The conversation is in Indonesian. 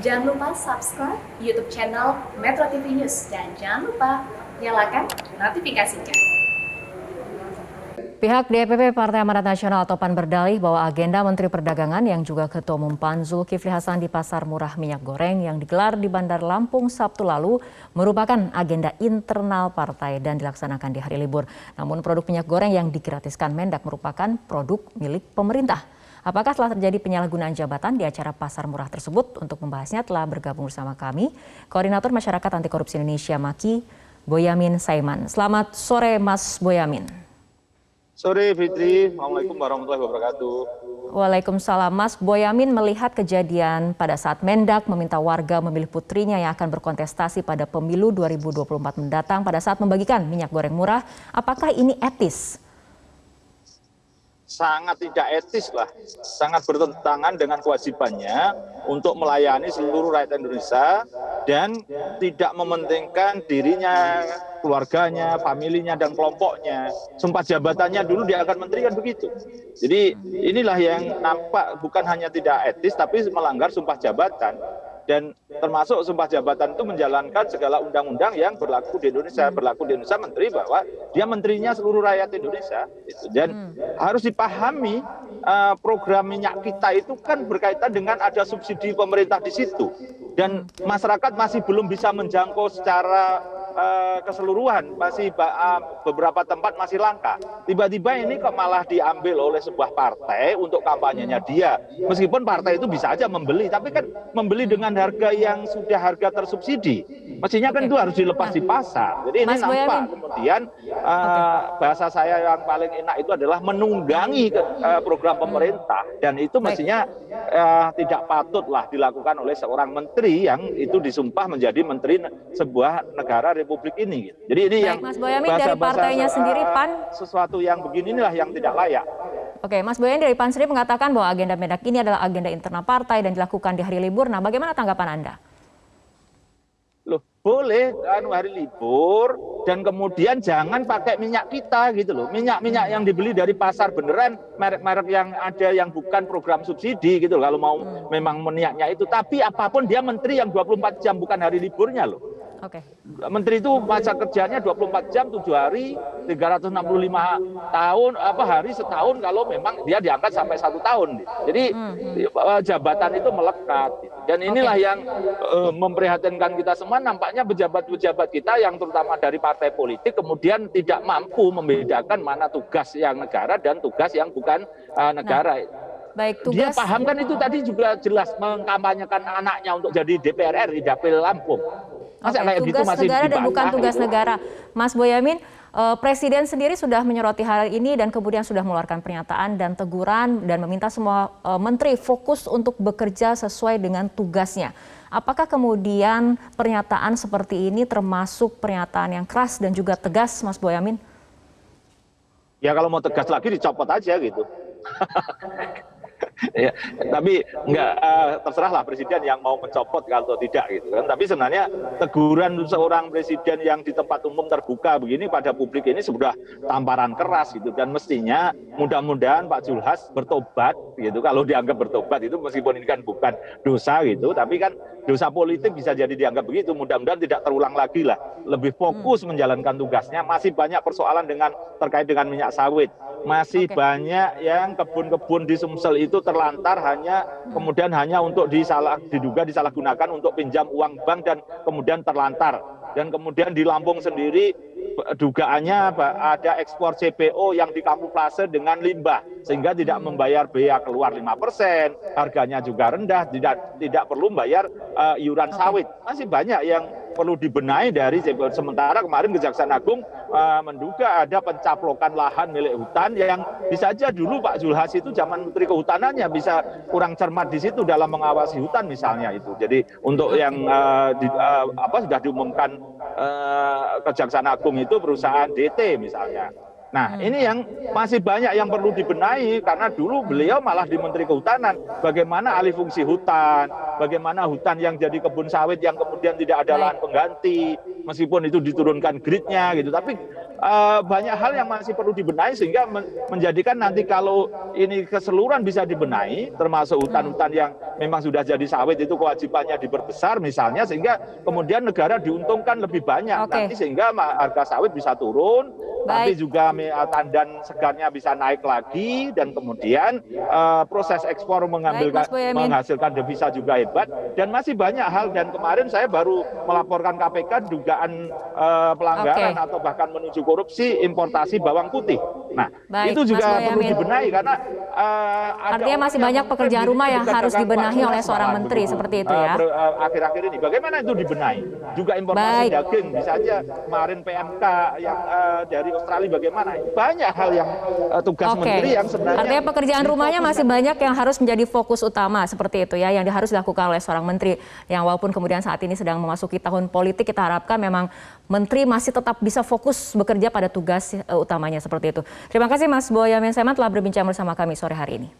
Jangan lupa subscribe YouTube channel Metro TV News dan jangan lupa nyalakan notifikasinya. Pihak DPP Partai Amanat Nasional atau PAN berdalih bahwa agenda Menteri Perdagangan yang juga Ketua Umum PAN Zulkifli Hasan di Pasar Murah Minyak Goreng yang digelar di Bandar Lampung Sabtu lalu merupakan agenda internal partai dan dilaksanakan di hari libur. Namun produk minyak goreng yang digratiskan Mendak merupakan produk milik pemerintah. Apakah telah terjadi penyalahgunaan jabatan di acara Pasar Murah tersebut? Untuk membahasnya telah bergabung bersama kami Koordinator Masyarakat Anti Korupsi Indonesia MAKI, Boyamin Saiman. Selamat sore Mas Boyamin. Sore Fitri, Assalamualaikum warahmatullahi wabarakatuh. Waalaikumsalam. Mas Boyamin melihat kejadian pada saat Mendak meminta warga memilih putrinya yang akan berkontestasi pada pemilu 2024 mendatang pada saat membagikan minyak goreng murah. Apakah ini etis? Sangat tidak etis lah, sangat bertentangan dengan kewajibannya untuk melayani seluruh rakyat Indonesia dan tidak mementingkan dirinya, keluarganya, familinya, dan kelompoknya. Sumpah jabatannya dulu dia akan menteri kan begitu. Jadi inilah yang nampak bukan hanya tidak etis tapi melanggar sumpah jabatan. Dan termasuk sumpah jabatan itu menjalankan segala undang-undang yang berlaku di Indonesia. Berlaku di Indonesia menteri bahwa dia menterinya seluruh rakyat Indonesia. Dan harus dipahami program minyak kita itu kan berkaitan dengan ada subsidi pemerintah di situ. Dan masyarakat masih belum bisa menjangkau secara keseluruhan, masih beberapa tempat masih langka. Tiba-tiba ini kok malah diambil oleh sebuah partai untuk kampanyenya dia. Meskipun partai itu bisa aja membeli, tapi kan membeli dengan harga yang sudah harga tersubsidi. Mestinya kan itu harus dilepas di pasar. Jadi ini nampak kemudian bahasa saya yang paling enak itu adalah menunggangi program pemerintah. Dan itu mestinya tidak patutlah dilakukan oleh seorang menteri yang itu disumpah menjadi menteri sebuah negara Republik ini. Jadi ini yang Mas Boyamin dari partainya sendiri PAN sesuatu yang begini inilah yang tidak layak. Oke, Mas Boyamin dari PAN sendiri mengatakan bahwa agenda Mendak ini adalah agenda internal partai dan dilakukan di hari libur. Nah, bagaimana tanggapan Anda? Loh, boleh kan hari libur dan kemudian jangan pakai minyak kita gitu loh. Minyak-minyak yang dibeli dari pasar beneran, merek-merek yang ada yang bukan program subsidi gitu loh, kalau mau memang meniaknya itu. Tapi apapun dia menteri yang 24 jam bukan hari liburnya loh. Oke. Menteri itu masa kerjanya 24 jam, 7 hari, 365 tahun, hari setahun kalau memang dia diangkat sampai 1 tahun. Jadi jabatan itu melekat. Dan inilah yang memprihatinkan kita semua, nampaknya pejabat-pejabat kita yang terutama dari partai politik kemudian tidak mampu membedakan mana tugas yang negara dan tugas yang bukan negara. Baik, Dia paham kan itu tadi juga jelas mengkampanyekan anaknya untuk jadi DPR RI, Dapil Lampung. Oke, tugas gitu negara dan bukan tugas negara. Mas Boyamin, Presiden sendiri sudah menyoroti hal ini dan kemudian sudah mengeluarkan pernyataan dan teguran dan meminta semua menteri fokus untuk bekerja sesuai dengan tugasnya. Apakah kemudian pernyataan seperti ini termasuk pernyataan yang keras dan juga tegas, Mas Boyamin? Ya kalau mau tegas lagi dicopot aja gitu. Ya, tapi terserahlah presiden yang mau mencopot kalau tidak gitu kan. Tapi sebenarnya teguran seorang presiden yang di tempat umum terbuka begini pada publik ini sudah tamparan keras gitu, dan mestinya mudah-mudahan Pak Zulhas bertobat gitu. Kalau dianggap bertobat itu meskipun ini kan bukan dosa gitu, tapi kan dosa politik bisa jadi dianggap begitu. Mudah-mudahan tidak terulang lagi lah, lebih fokus menjalankan tugasnya. Masih banyak persoalan terkait dengan minyak sawit. Masih banyak yang kebun-kebun di Sumsel itu terlantar kemudian hanya untuk diduga disalahgunakan untuk pinjam uang bank dan kemudian terlantar. Dan kemudian di Lampung sendiri dugaannya ada ekspor CPO yang dikamuflase dengan limbah sehingga tidak membayar bea keluar 5%, harganya juga rendah, tidak perlu membayar iuran sawit. Masih banyak yang perlu dibenahi dari sementara kemarin Kejaksaan Agung menduga ada pencaplokan lahan milik hutan yang bisa saja dulu Pak Zulhas itu zaman Menteri Kehutanannya bisa kurang cermat di situ dalam mengawasi hutan misalnya itu. Jadi untuk yang sudah diumumkan Kejaksaan Agung itu perusahaan DT misalnya. Nah, ini yang masih banyak yang perlu dibenahi karena dulu beliau malah di Menteri Kehutanan. Bagaimana alih fungsi hutan, bagaimana hutan yang jadi kebun sawit yang kemudian tidak ada lahan pengganti, meskipun itu diturunkan gridnya gitu. Tapi banyak hal yang masih perlu dibenahi sehingga menjadikan nanti kalau ini keseluruhan bisa dibenahi, termasuk hutan-hutan yang memang sudah jadi sawit itu kewajibannya diperbesar misalnya, sehingga kemudian negara diuntungkan lebih banyak nanti sehingga harga sawit bisa turun, tapi juga tandan segarnya bisa naik lagi dan kemudian proses ekspor menghasilkan devisa juga hebat dan masih banyak hal. Dan kemarin saya baru melaporkan KPK dugaan pelanggaran atau bahkan menuju korupsi importasi bawang putih. Nah, itu juga perlu dibenahi karena artinya masih banyak pekerjaan rumah yang harus dibenahi oleh seorang menteri seperti itu ya. Akhir-akhir ini bagaimana itu dibenahi? Juga importasi daging, bisa aja kemarin PMK yang dari Australia bagaimana? Banyak hal yang tugas menteri yang sebenarnya artinya pekerjaan rumahnya masih banyak yang harus menjadi fokus utama seperti itu ya, yang harus dilakukan oleh seorang menteri yang walaupun kemudian saat ini sedang memasuki tahun politik, kita harapkan memang menteri masih tetap bisa fokus bekerja pada tugas utamanya seperti itu. Terima kasih Mas Boyamin Saiman telah berbincang bersama kami sore hari ini.